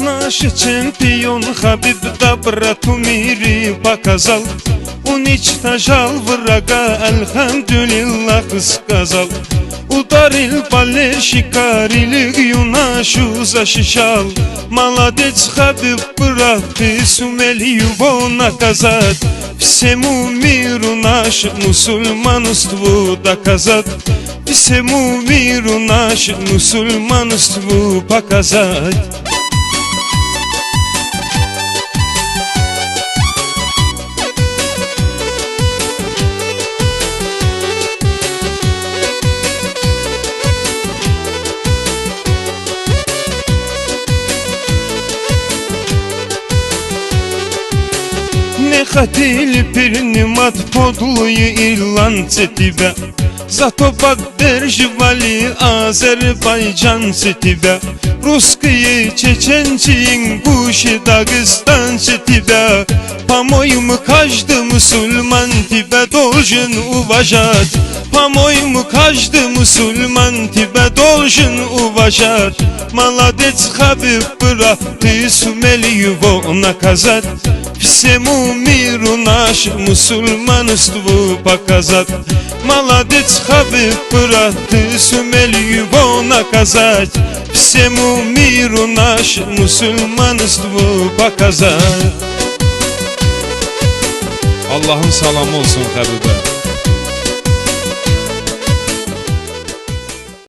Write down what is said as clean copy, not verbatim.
Наш чемпион Хабиб доброту мире показал. Уничтожал врага, альхамдулиллах сказал. Ударил болельщика, религию нашу защищал. Молодец Хабиб, брат, ты сумел его наказать. Всему миру наше мусульманству доказать. Всему миру наше мусульманству показать. Не хотели принимать подлые ирландцы тебя, зато поддерживали азербайджанцы тебя. Русские, чеченцы, ингуши, дагестанцы тебя. По-моему, каждый мусульман тебя должен уважать. По-моему, каждый мусульман тебя должен уважать. Молодец Хабиб, брат, ты сумел его наказать. Всему миру наше мусульманству показать. Молодец Хабиб, брат, ты сумел его наказать. Всему миру наше мусульманству показать. Allah'ın salamı olsun Xəbibə.